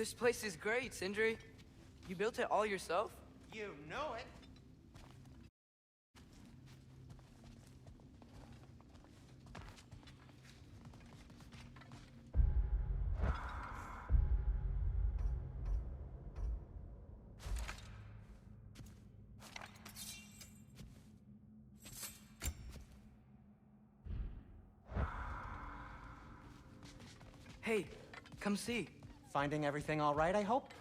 This place is great, Sindri. You built it all yourself? You know it. Hey, come see. Finding everything all right, I hope?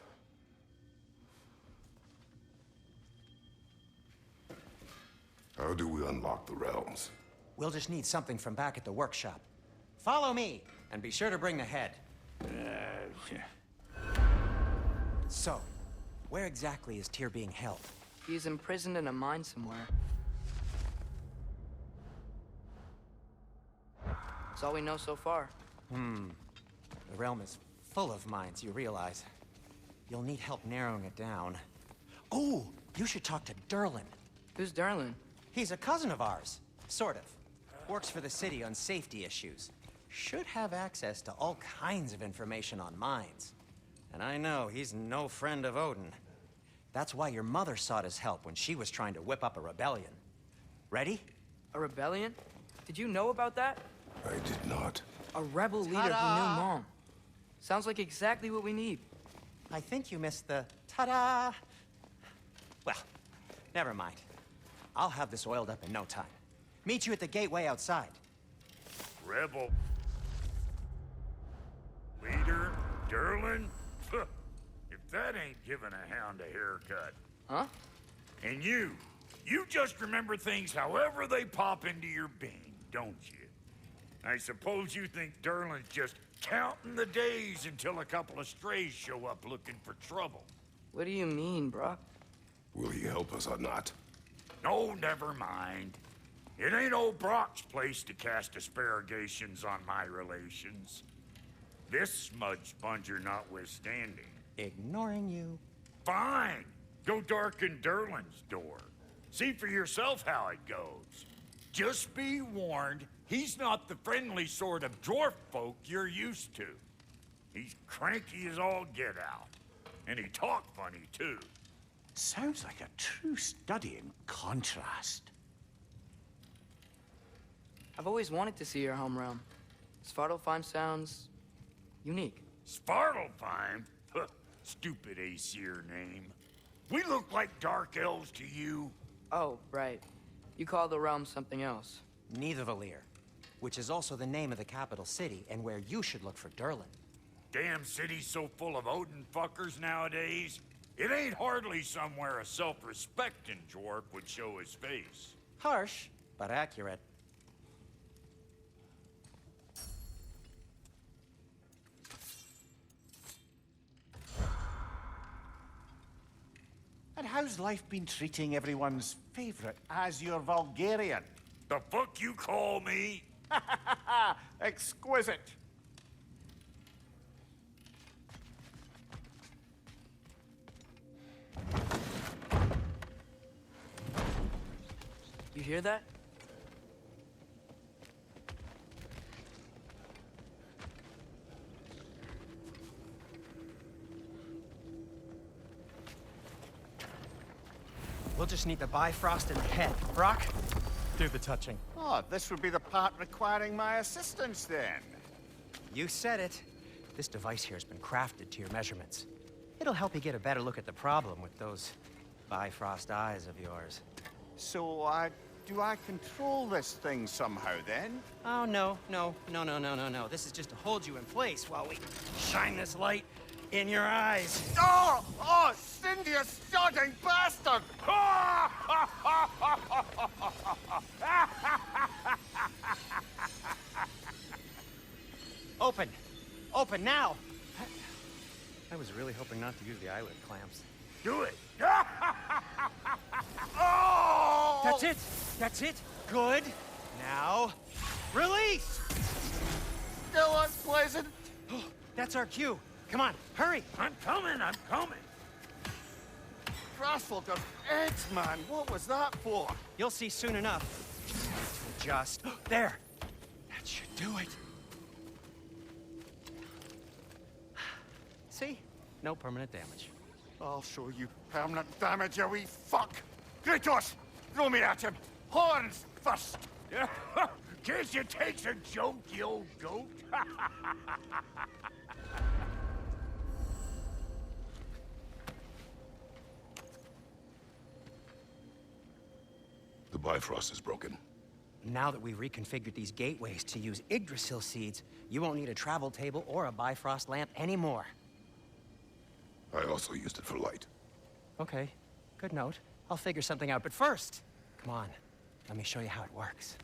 How do we unlock the realms? We'll just need something from back at the workshop. Follow me, and be sure to bring the head. So, where exactly is Tyr being held? He's imprisoned in a mine somewhere. That's all we know so far. The realm is full of mines, you realize. You'll need help narrowing it down. Oh, you should talk to Durlin. Who's Darlin? He's a cousin of ours, sort of. Works for the city on safety issues. Should have access to all kinds of information on mines. And I know he's no friend of Odin. That's why your mother sought his help when she was trying to whip up a rebellion. Ready? A rebellion? Did you know about that? I did not. A rebel leader who knew Mom. Sounds like exactly what we need. I think you missed the ta-da. Well, never mind. I'll have this oiled up in no time. Meet you at the gateway outside. Rebel leader, Durlin? If that ain't giving a hound a haircut. Huh? And you just remember things however they pop into your being, don't you? I suppose you think Durlin's just counting the days until a couple of strays show up looking for trouble. What do you mean, Brock? Will he help us or not? No, never mind. It ain't old Brock's place to cast asparagations on my relations. This smudge sponger notwithstanding. Ignoring you. Fine. Go darken Durlin's door. See for yourself how it goes. Just be warned, he's not the friendly sort of dwarf folk you're used to. He's cranky as all get out. And he talk funny, too. Sounds like a true study in contrast. I've always wanted to see your home realm. Svartalfheim sounds unique. Svartalfheim? Huh, stupid Aesir name. We look like dark elves to you. Oh, right. You call the realm something else. Nidavellir, which is also the name of the capital city and where you should look for Durlin. Damn city's so full of Odin fuckers nowadays. It ain't hardly somewhere a self-respecting dwarf would show his face. Harsh, but accurate. And how's life been treating everyone's favorite Azure Vulgarian? The fuck you call me? Exquisite. You hear that? We'll just need the Bifrost in the head. Brock, do the touching. Oh, this would be the part requiring my assistance then. You said it. This device here has been crafted to your measurements. It'll help you get a better look at the problem with those Bifrost eyes of yours. So, do I control this thing somehow then? Oh, no. This is just to hold you in place while we shine this light in your eyes. Oh! Oh, Cindy, you sodding bastard! Open! Open now! I was really hoping not to use the eyelid clamps. Do it. Oh! That's it! That's it! Good! Now, release! Still unpleasant. That's our cue. Come on, hurry! I'm coming. Grassful got eggs, man. What was that for? You'll see soon enough. Just there. That should do it. See? No permanent damage. I'll show you permanent damage, you wee fuck! Kratos! Throw me at him! Horns first! Guess you takes a joke, you old goat. The Bifrost is broken. Now that we've reconfigured these gateways to use Yggdrasil seeds, you won't need a travel table or a Bifrost lamp anymore. I also used it for light. Okay, good note. I'll figure something out, but first, come on, let me show you how it works.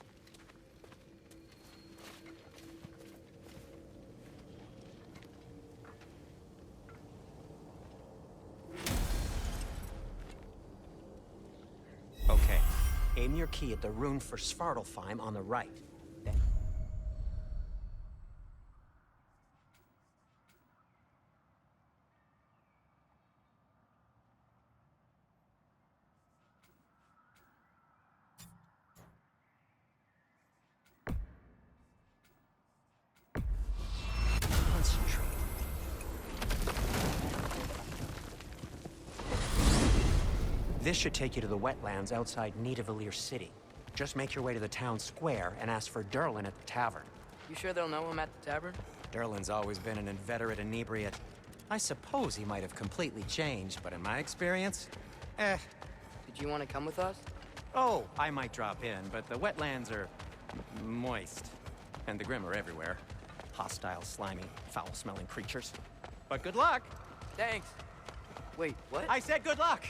Okay, aim your key at the rune for Svartalfheim on the right. Then... Concentrate. This should take you to the wetlands outside Nidavellir City. Just make your way to the town square and ask for Derlin at the tavern. You sure they'll know him at the tavern? Derlin's always been an inveterate inebriate. I suppose he might have completely changed, but in my experience, Did you want to come with us? Oh, I might drop in, but the wetlands are moist. And the Grim are everywhere. Hostile, slimy, foul-smelling creatures. But good luck! Thanks. Wait, what? I said good luck!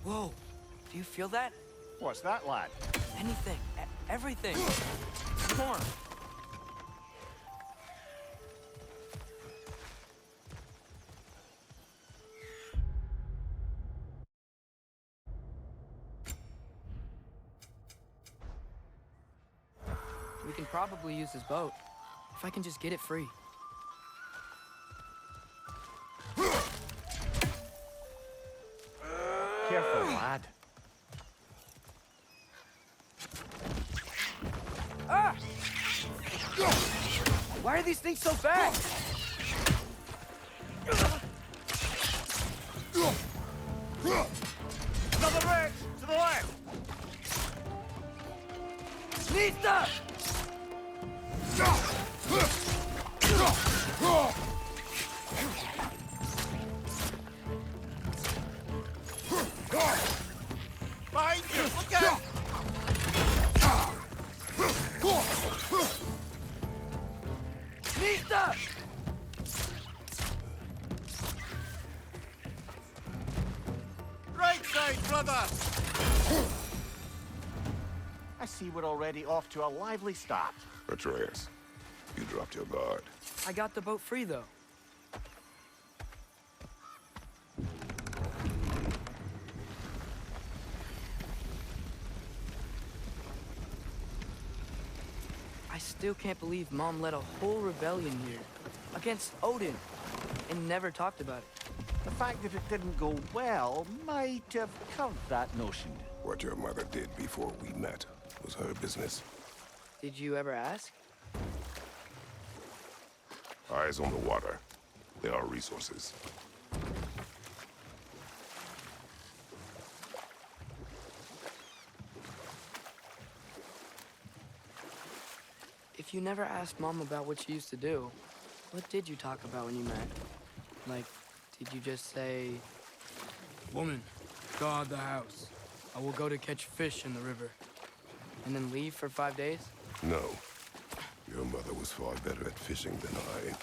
Whoa, do you feel that? What's that, lad? Anything, everything. More. We can probably use his boat, if I can just get it free. Careful, lad. Ah! Why are these things so fast? Another wrench! To the left! Nista! Behind you! Look out! Nista! Right side, brother! I see we're already off to a lively start. Atreus, you dropped your guard. I got the boat free, though. I still can't believe Mom led a whole rebellion here against Odin and never talked about it. The fact that it didn't go well might have covered that notion. What your mother did before we met was her business. Did you ever ask? Eyes on the water. There are resources. If you never asked Mom about what she used to do, what did you talk about when you met? Like, did you just say, "Woman, guard the house. I will go to catch fish in the river," and then leave for 5 days? No. Your mother was far better at fishing than I.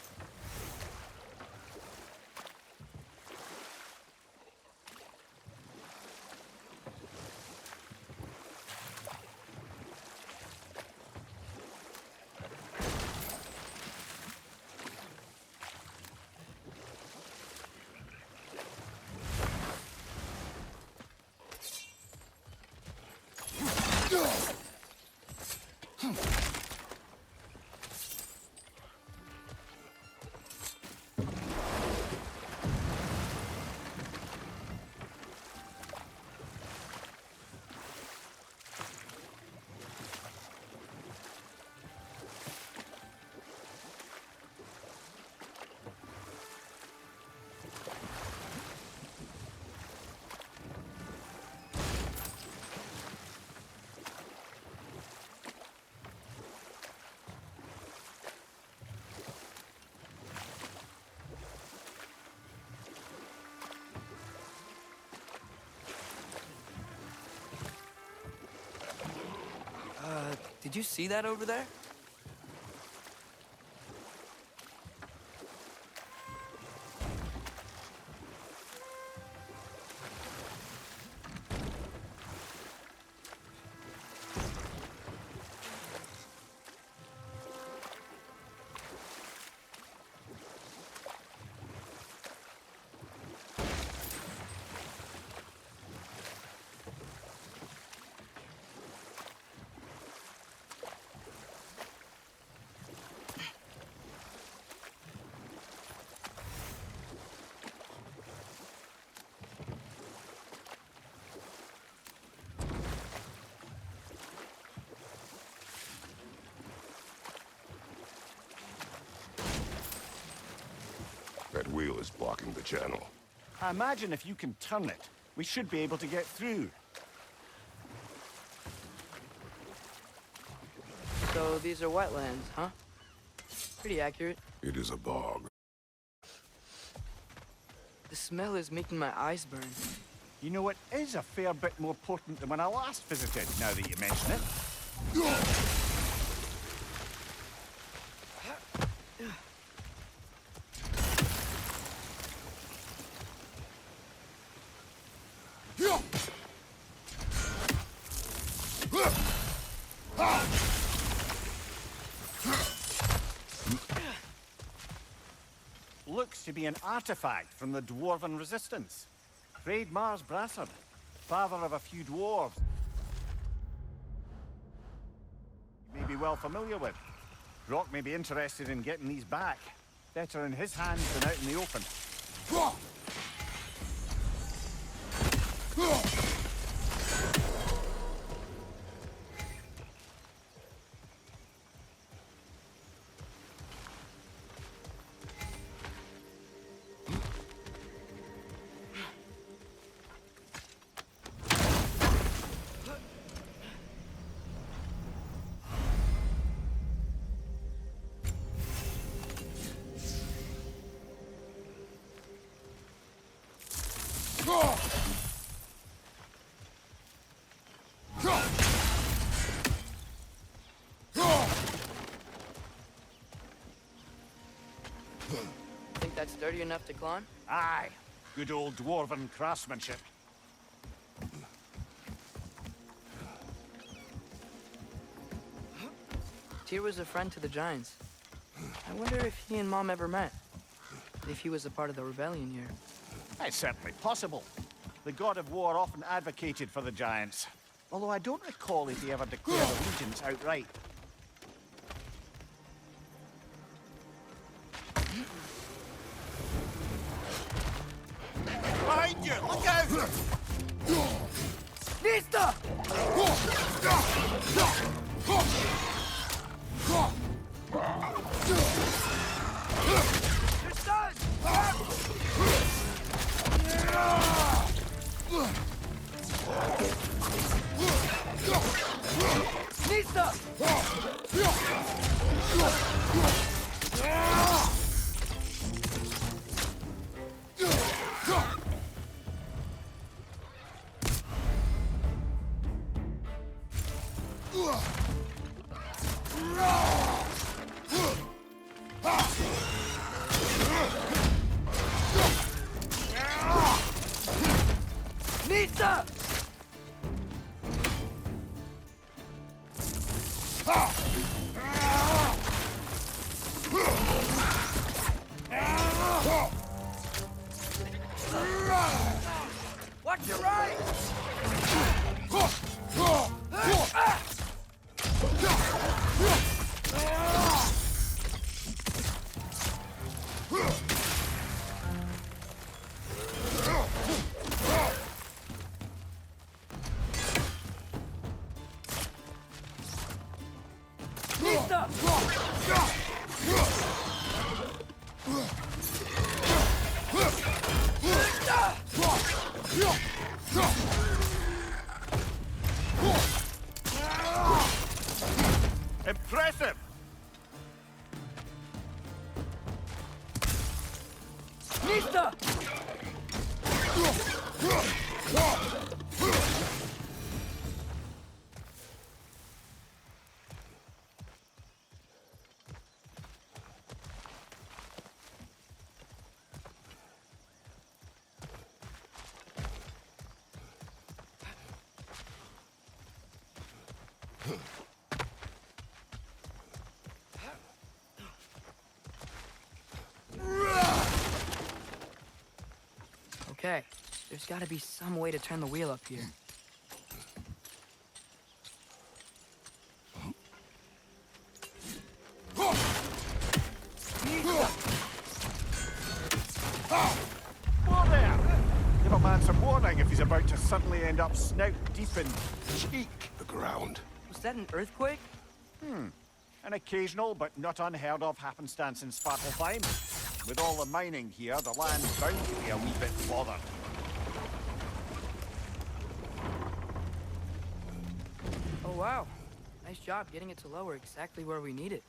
Did you see that over there? That wheel is blocking the channel. I imagine if you can turn it, we should be able to get through. So these are wetlands, huh? Pretty accurate. It is a bog. The smell is making my eyes burn. You know, it is a fair bit more potent than when I last visited, now that you mention it. Looks to be an artifact from the Dwarven Resistance. Trade Mars Brassard, father of a few dwarves. You may be well familiar with. Brock may be interested in getting these back. Better in his hands than out in the open. Think that's sturdy enough to climb? Aye, good old Dwarven craftsmanship. Tyr was a friend to the Giants. I wonder if he and Mom ever met. If he was a part of the rebellion here. It's certainly possible. The god of war often advocated for the Giants. Although I don't recall if he ever declared allegiance outright. Behind you! Look out! Vista! You're stunned! Vista! Vista! Watch your right! Vista! Impressive! Vista! Okay, there's gotta be some way to turn the wheel up here. Whoa there! Give a man some warning if he's about to suddenly end up snout deep in cheek. The ground. Was that an earthquake? An occasional but not unheard of happenstance in Svartalfheim. With all the mining here, the land's bound to be a wee bit bothered. Oh wow, nice job getting it to lower exactly where we need it.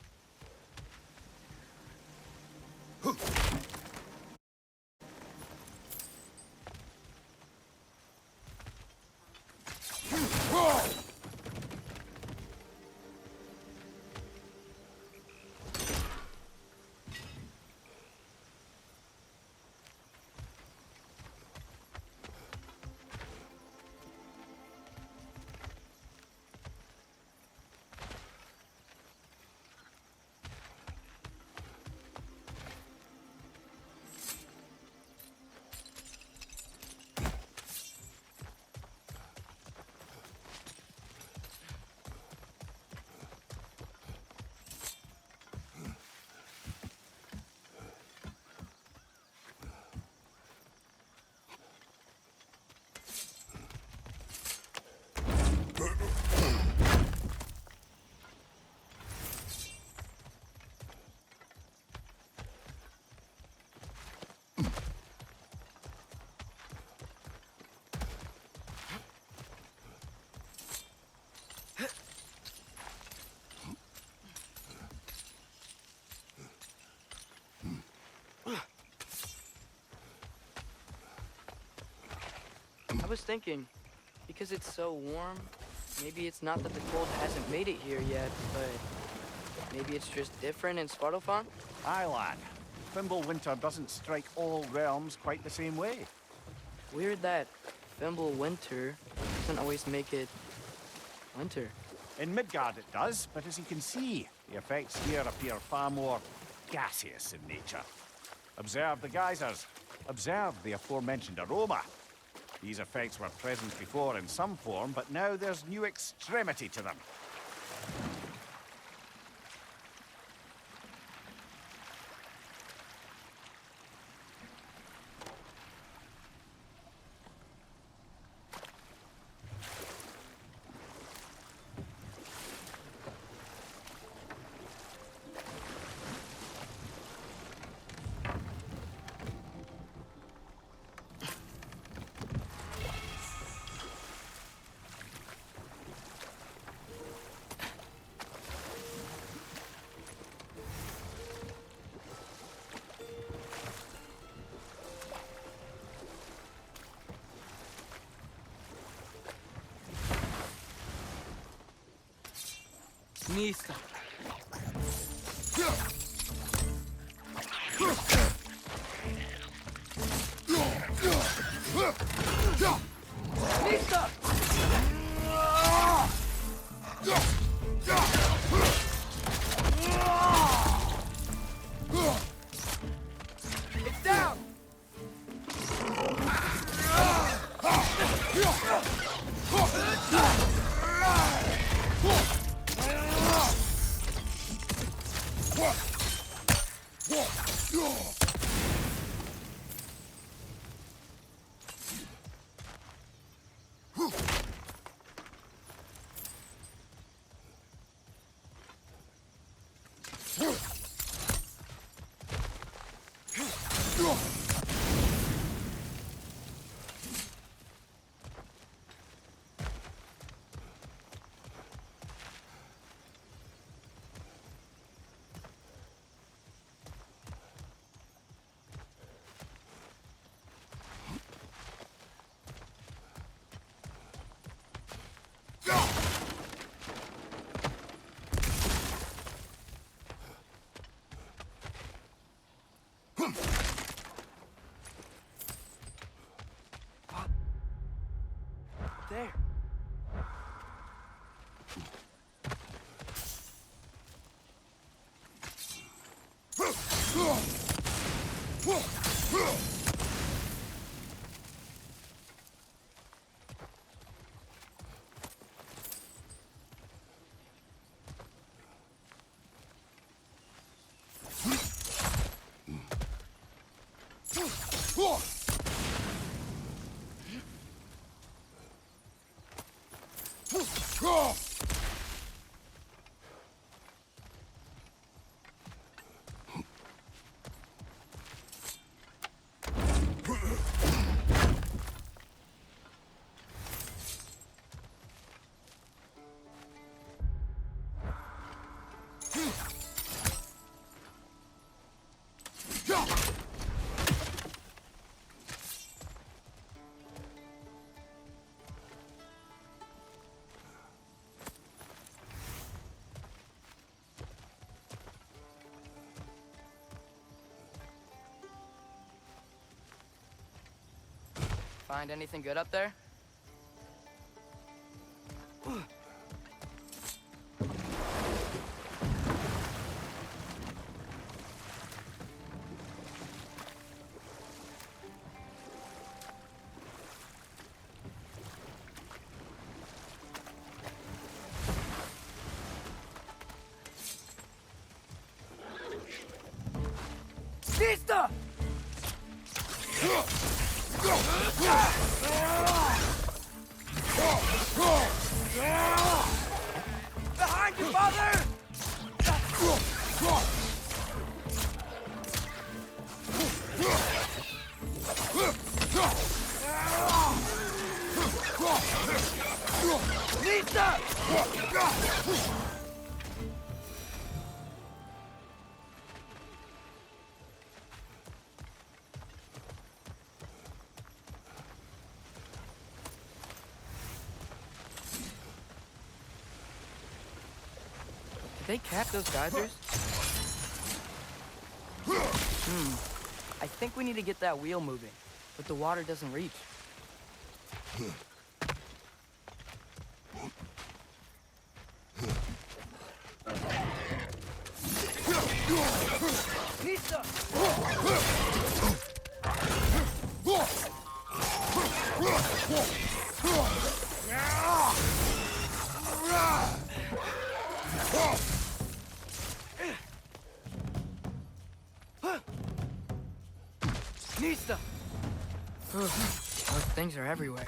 I was thinking, because it's so warm, maybe it's not that the cold hasn't made it here yet, but maybe it's just different in Svartalfheim? Aye, lad. Thimble winter doesn't strike all realms quite the same way. Weird that Fimble winter doesn't always make it winter. In Midgard it does, but as you can see, the effects here appear far more gaseous in nature. Observe the geysers. Observe the aforementioned aroma. These effects were present before in some form, but now there's new extremity to them. Nista. Nista! It's down! There. Find anything good up there? Sister! Behind you, father! Lisa! Did they cap those geysers? I think we need to get that wheel moving, but the water doesn't reach. Nista! Nista! Those things are everywhere.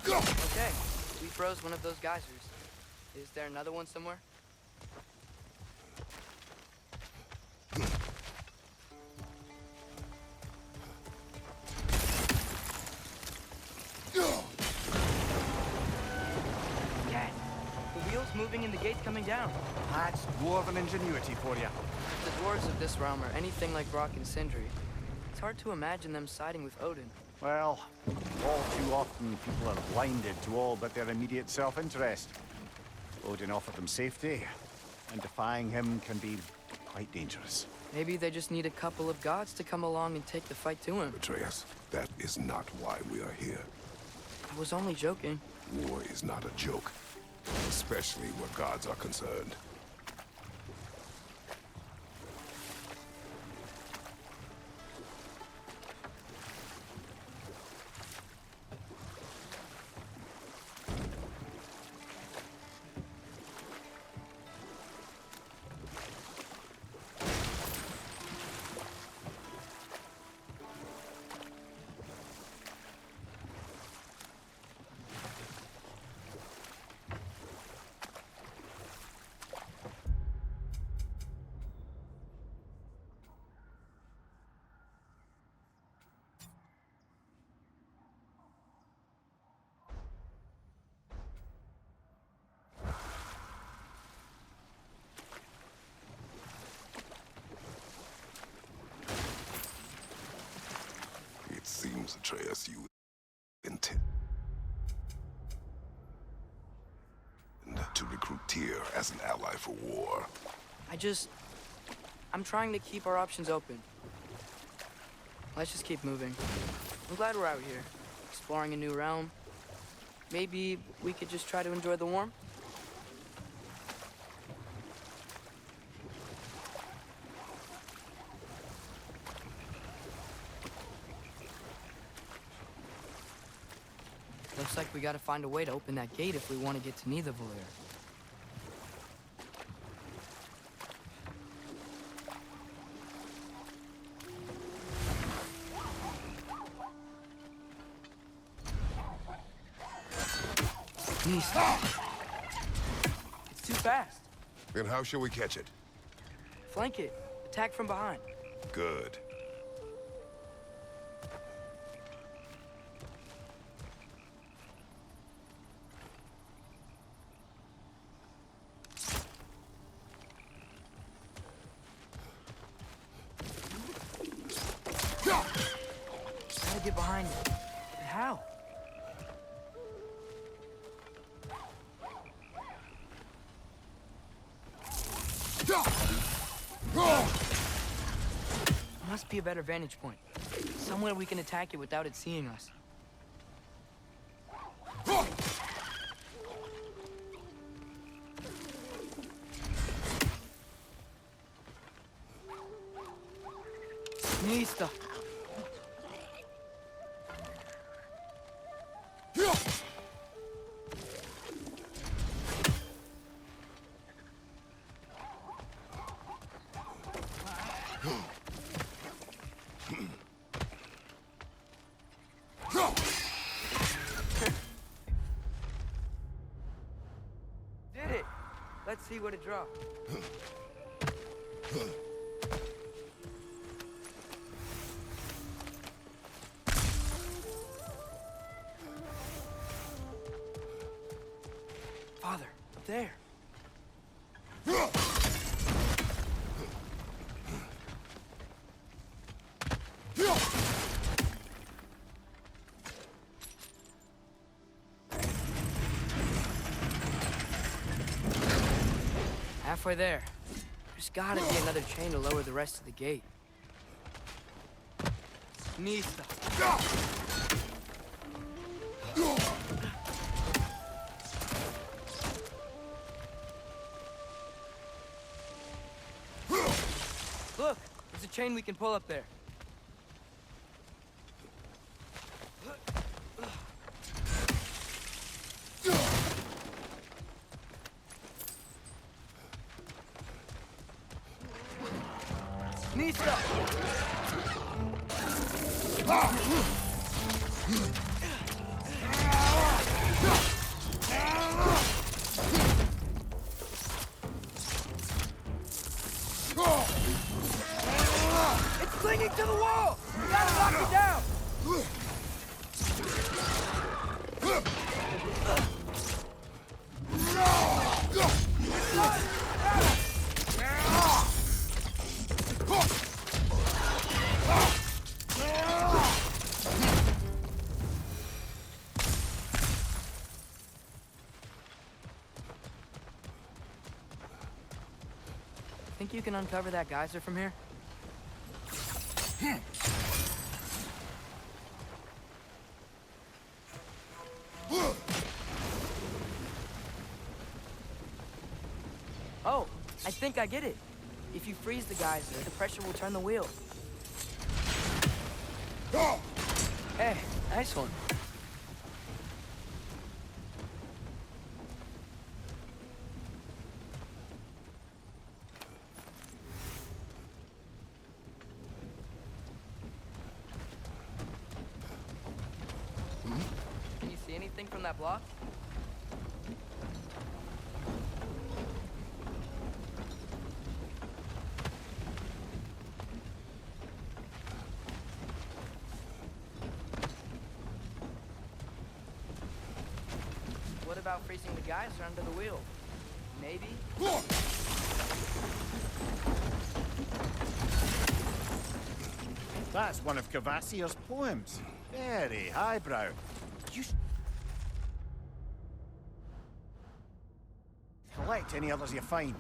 Okay, we froze one of those geysers. Is there another one somewhere? Yes! The wheel's moving and the gate's coming down. That's dwarven ingenuity for you. If the dwarves of this realm are anything like Rock and Sindri, it's hard to imagine them siding with Odin. Well, all too often people are blinded to all but their immediate self-interest. Odin offered them safety, and defying him can be quite dangerous. Maybe they just need a couple of gods to come along and take the fight to him. Atreus, that is not why we are here. I was only joking. War is not a joke, especially where gods are concerned. seems, Atreus, you intend to recruit Tyr as an ally for war. I'm trying to keep our options open. Let's just keep moving. I'm glad we're out here, exploring a new realm. Maybe we could just try to enjoy the warmth? Looks like we gotta find a way to open that gate if we want to get to Nidavellir. It's too fast. Then how shall we catch it? Flank it. Attack from behind. Good. Gotta get behind it. But how? Must be a better vantage point. Somewhere we can attack it without it seeing us. Nista. Did it. Let's see what it dropped. Father, up there. Halfway there. There's gotta be another chain to lower the rest of the gate. Nista. Look, there's a chain we can pull up there. Nista! It's clinging to the wall! We gotta knock it down! Think you can uncover that geyser from here? Oh, I think I get it. If you freeze the geyser, the pressure will turn the wheel. Hey, nice one. Can you see anything from that block? What about freezing the geyser under the wheel? Maybe? That's one of Cavassier's poems. Very highbrow. You collect any others you find.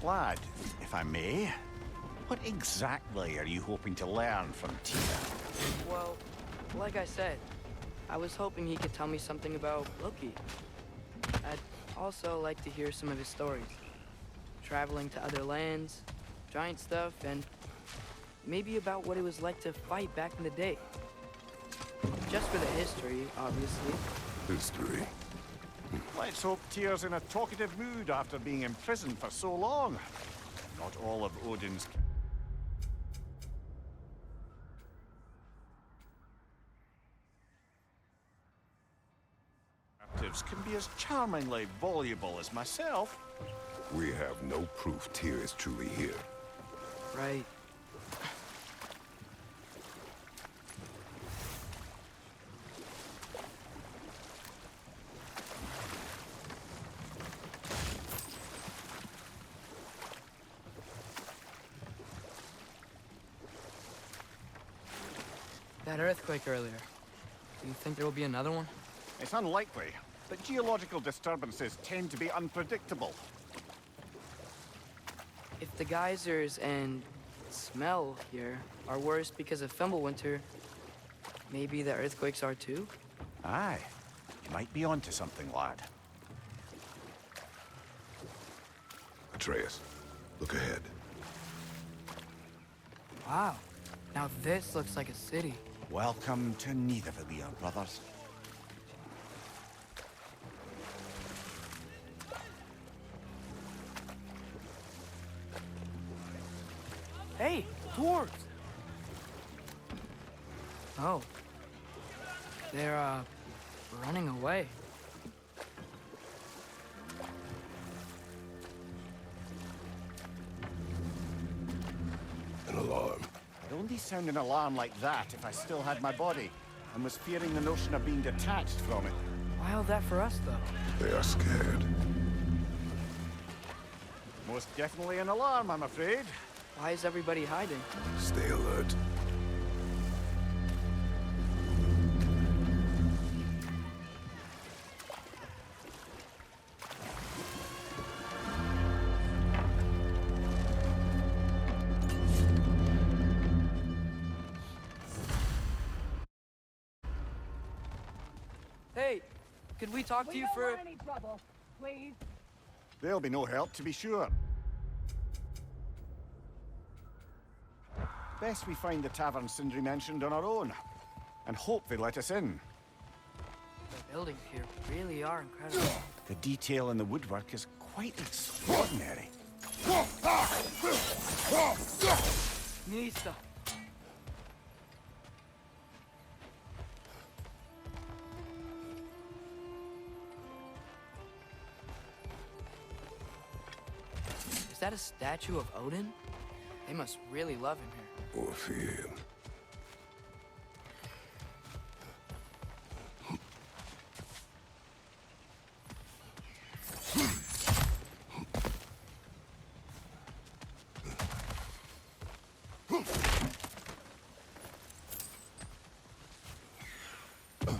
Lad, if I may, what exactly are you hoping to learn from Tina? Well, like I said, I was hoping he could tell me something about Loki. I'd also like to hear some of his stories. Traveling to other lands, giant stuff, and maybe about what it was like to fight back in the day. Just for the history, obviously. History. Let's hope Tyr's in a talkative mood after being imprisoned for so long. Not all of Odin's captives can be as charmingly voluble as myself. We have no proof Tyr is truly here. Right. That earthquake earlier. Do you think there will be another one? It's unlikely, but geological disturbances tend to be unpredictable. If the geysers and smell here are worse because of Fimbulwinter, maybe the earthquakes are too? Aye, you might be onto something, lad. Atreus, look ahead. Wow. Now this looks like a city. Welcome to Nidavellir, brothers. Hey, dwarves! Oh. They're, running away. An alarm. I'd only sound an alarm like that if I still had my body, and was fearing the notion of being detached from it. Why all that for us, though? They are scared. Most definitely an alarm, I'm afraid. Why is everybody hiding? Stay alert. Hey, could we talk to you for... We don't want any trouble, please. There'll be no help, to be sure. Best we find the tavern Sindri mentioned on our own, and hope they let us in. The buildings here really are incredible. The detail in the woodwork is quite extraordinary. Nista. Is that a statue of Odin? They must really love him here. Or fear him.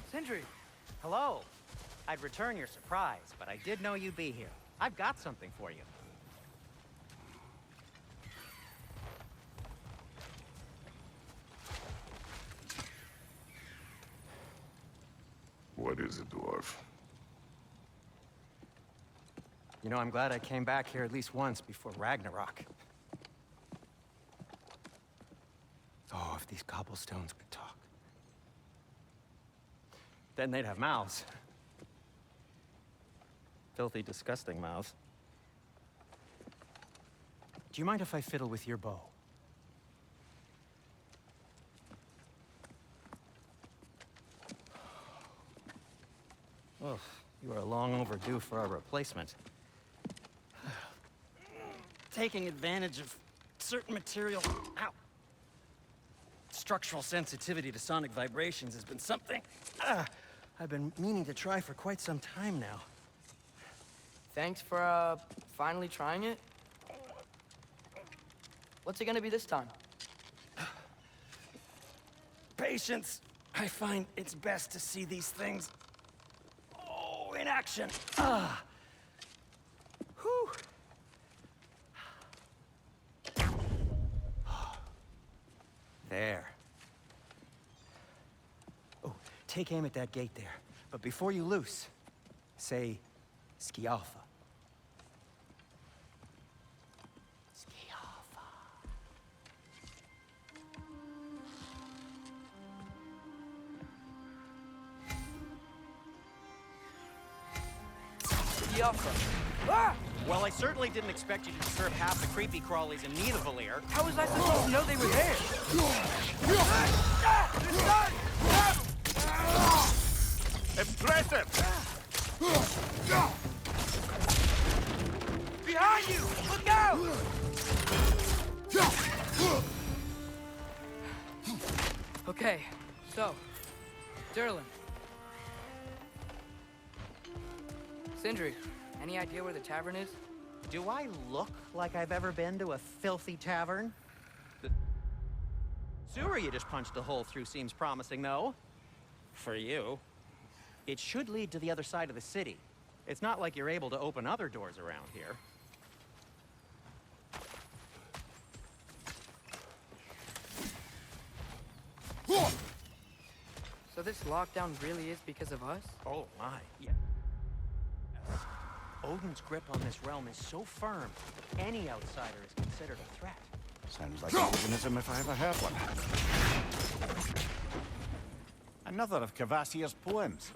Sindri! Hello. I'd return your surprise, but I did know you'd be here. I've got something for you. What is it, dwarf? You know, I'm glad I came back here at least once before Ragnarok. Oh, if these cobblestones could talk. Then they'd have mouths. Filthy, disgusting mouths. Do you mind if I fiddle with your bow? Oh, you are long overdue for a replacement. taking advantage of certain material. Ow. Structural sensitivity to sonic vibrations has been something I've been meaning to try for quite some time now. Thanks for, finally trying it. What's it gonna be this time? Patience. I find it's best to see these things, in action. Whew. There. Oh, take aim at that gate there. But before you loose, say, Skialfa. Ah! Well, I certainly didn't expect you to disturb half the creepy crawlies in need of Valir. How was I supposed to know they were there? Impressive! Behind you! Look out! Okay, so, Durlin. Sindri, any idea where the tavern is? Do I look like I've ever been to a filthy tavern? The sewer you just punched a hole through seems promising, though. For you. It should lead to the other side of the city. It's not like you're able to open other doors around here. So this lockdown really is because of us? Oh my, yeah. Odin's grip on this realm is so firm, any outsider is considered a threat. Sounds like an organism if I ever heard one. Another of Kvasir's poems.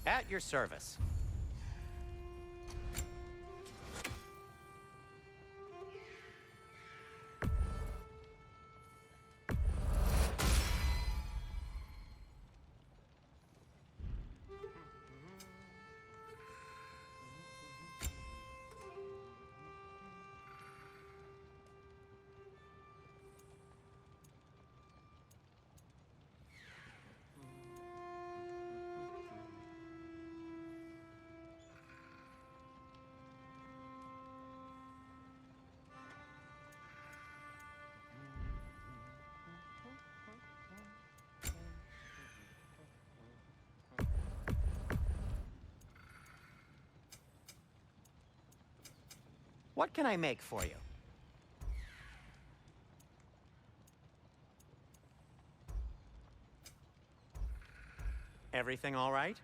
At your service. What can I make for you? Everything all right?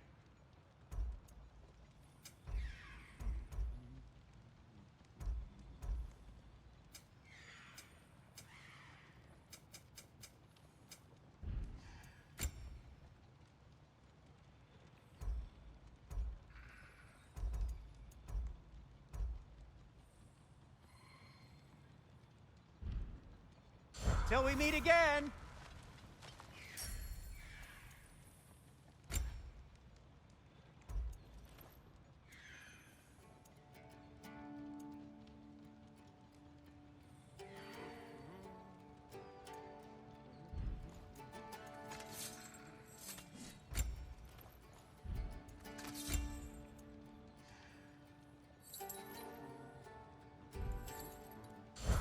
Till we meet again!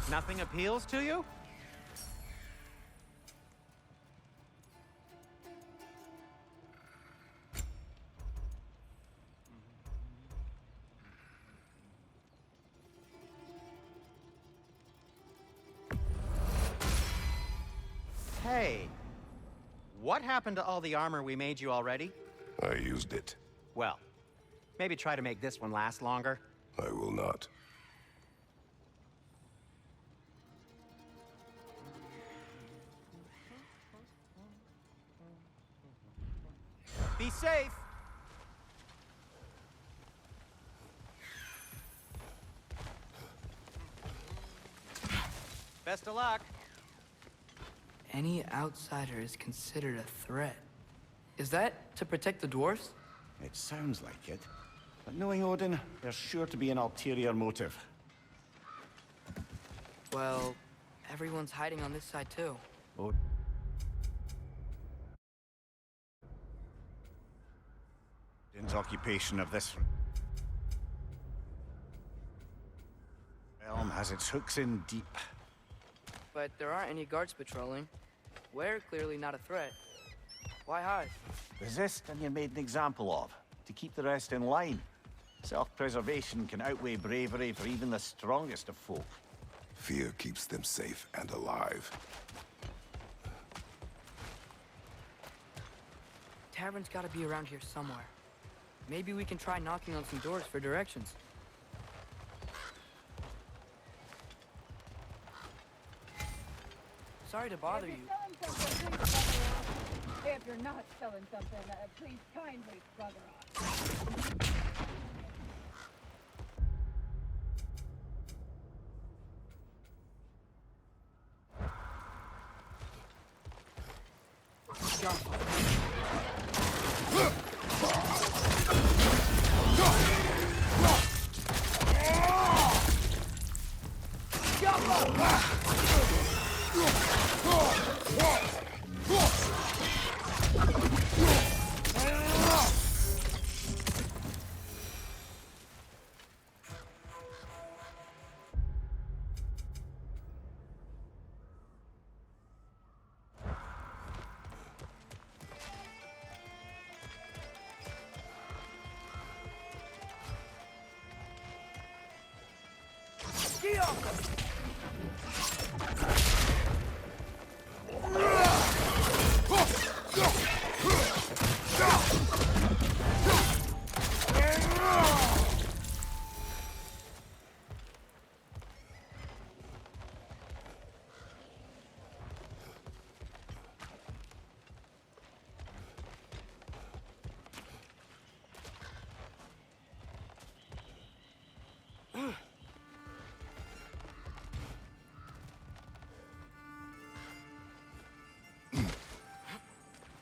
Nothing appeals to you? Hey, what happened to all the armor we made you already? I used it. Well, maybe try to make this one last longer. I will not. Be safe! Best of luck. Any outsider is considered a threat. Is that to protect the dwarves? It sounds like it. But knowing Odin, there's sure to be an ulterior motive. Well, everyone's hiding on this side too. Odin's occupation of this realm has its hooks in deep. But there aren't any guards patrolling. We're clearly not a threat. Why hide? Resist and you're made an example of, to keep the rest in line. Self-preservation can outweigh bravery for even the strongest of folk. Fear keeps them safe and alive. Tavern's gotta be around here somewhere. Maybe we can try knocking on some doors for directions. Sorry to bother you. If you're not selling something, please kindly bugger off.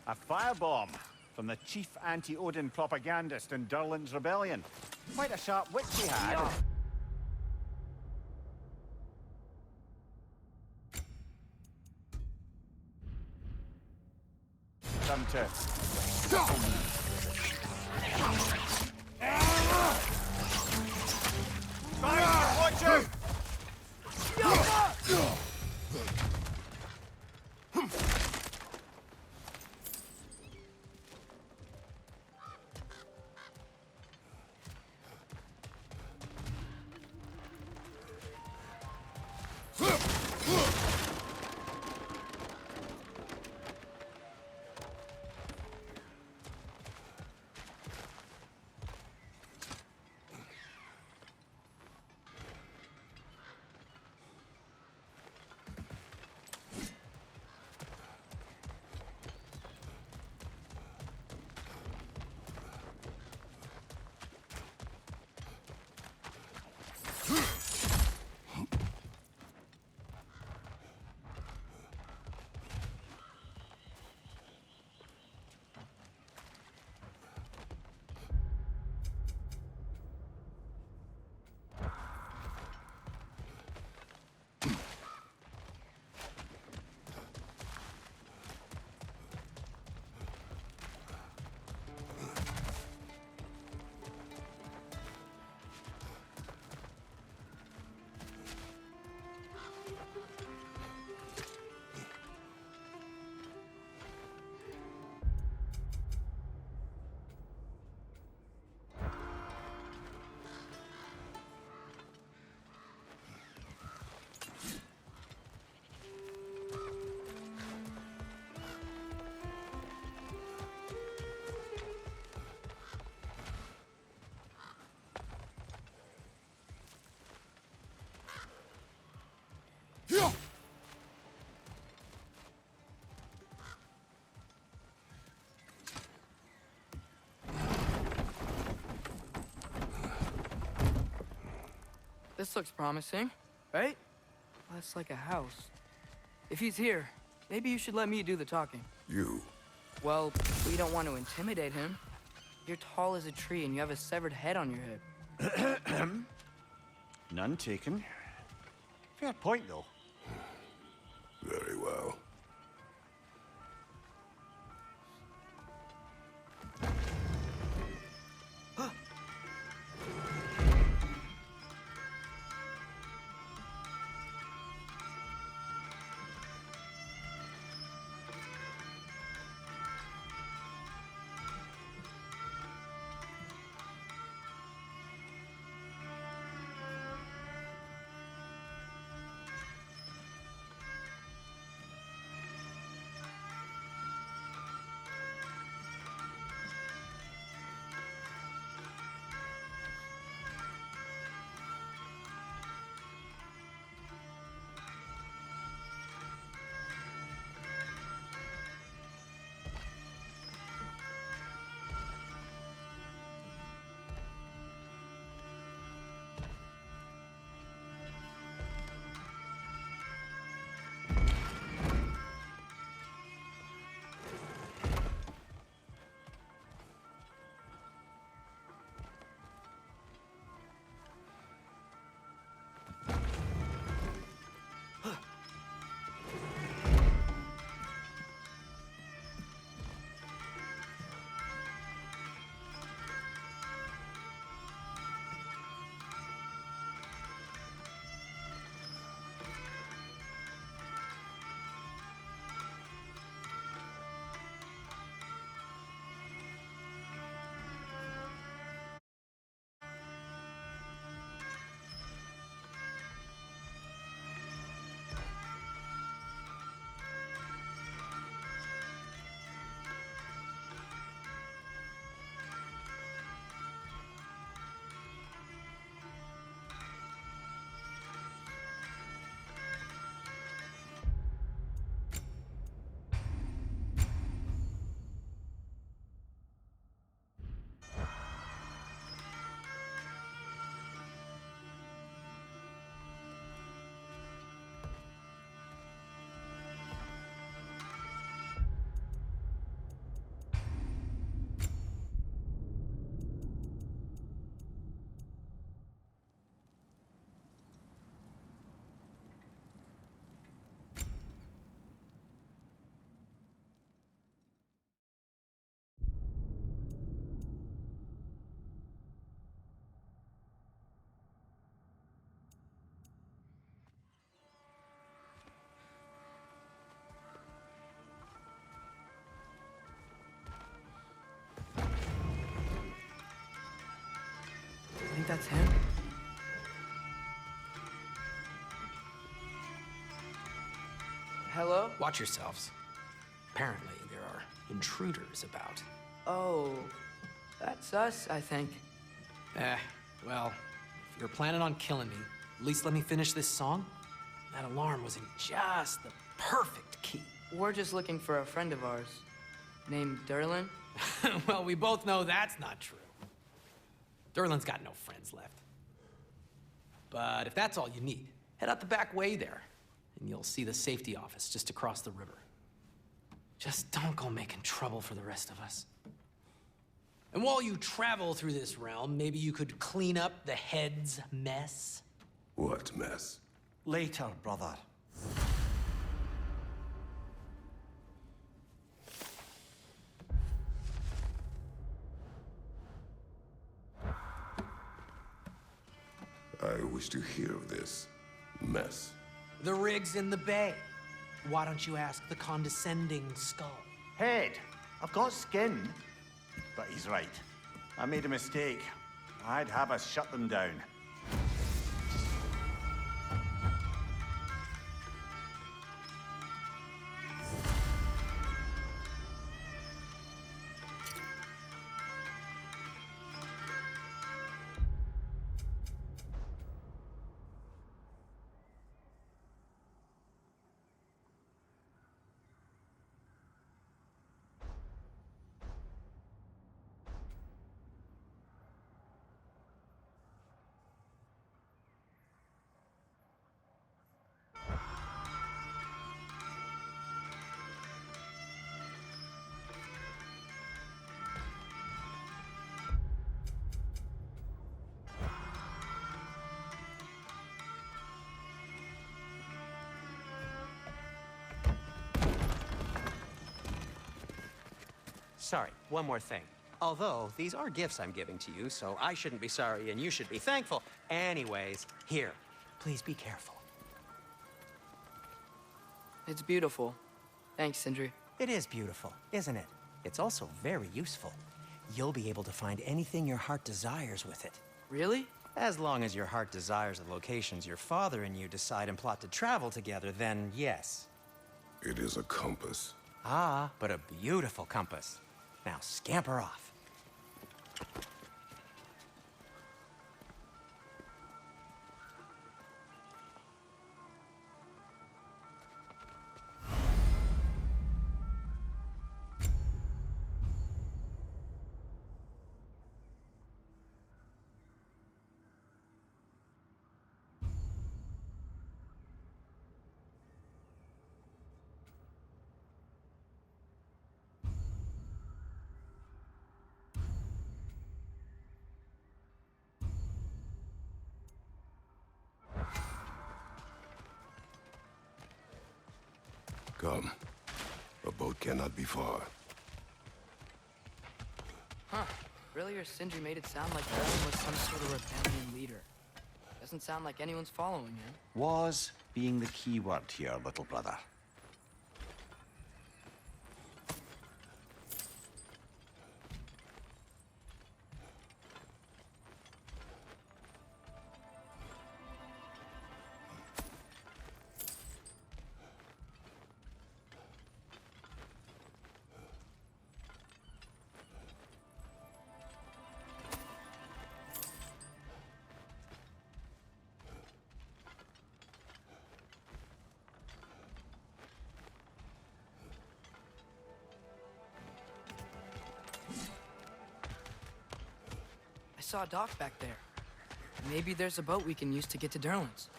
A firebomb from the chief anti-Odin propagandist in Durlin's rebellion. Quite a sharp wit he had. Come to. Watch out! This looks promising, right? That's like a house. If he's here, maybe you should let me do the talking. You. Well, we don't want to intimidate him. You're tall as a tree and you have a severed head on your head. None taken. Fair point, though. Very well. I think that's him. Hello? Watch yourselves. Apparently, there are intruders about. Oh, that's us, I think. Well, if you're planning on killing me, at least let me finish this song. That alarm was in just the perfect key. We're just looking for a friend of ours named Derlin. Well, we both know that's not true. Derlin's got no friends left. But if that's all you need, head out the back way there, and you'll see the safety office just across the river. Just don't go making trouble for the rest of us. And while you travel through this realm, maybe you could clean up the head's mess. What mess? Later, brother. I wish to hear of this mess. The rig's in the bay. Why don't you ask the condescending skull? Head, I've got skin. But he's right. I made a mistake. I'd have us shut them down. sorry, one more thing. Although, these are gifts I'm giving to you, so I shouldn't be sorry and you should be thankful. Anyways, here, please be careful. It's beautiful. Thanks, Sindri. It is beautiful, isn't it? It's also very useful. You'll be able to find anything your heart desires with it. Really? As long as your heart desires the locations your father and you decide and plot to travel together, then yes. It is a compass. Ah, but a beautiful compass. Now scamper off. Come. A boat cannot be far. Huh. Earlier, Sindri made it sound like Durlin was some sort of rebellion leader. Doesn't sound like anyone's following him. Was being the key word here, little brother. I saw a dock back there. Maybe there's a boat we can use to get to Durlin's.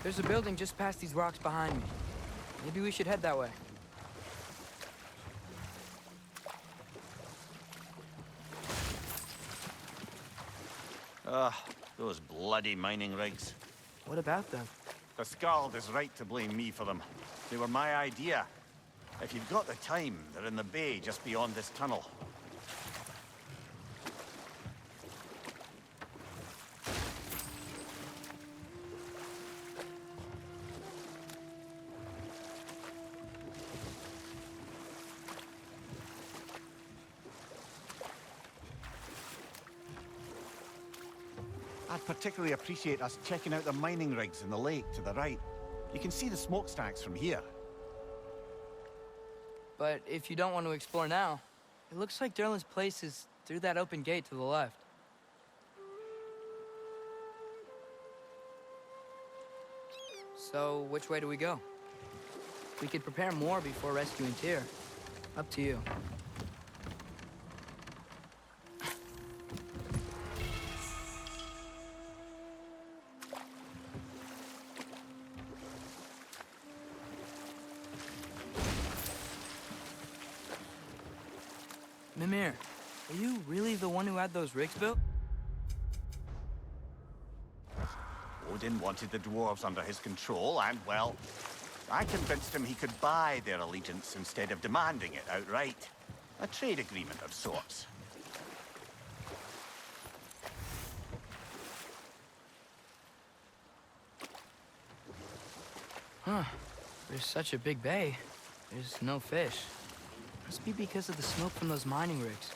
There's a building just past these rocks behind me. Maybe we should head that way. Those bloody mining rigs. What about them? The Skald is right to blame me for them. They were my idea. If you've got the time, they're in the bay just beyond this tunnel. I'd particularly appreciate us checking out the mining rigs in the lake to the right. You can see the smokestacks from here. But if you don't want to explore now, it looks like Durlin's place is through that open gate to the left. So, which way do we go? We could prepare more before rescuing Tyr. Up to you. Mimir, are you really the one who had those rigs built? Odin wanted the dwarves under his control, and, well, I convinced him he could buy their allegiance instead of demanding it outright. A trade agreement of sorts. Huh. There's such a big bay. There's no fish. Must be because of the smoke from those mining rigs.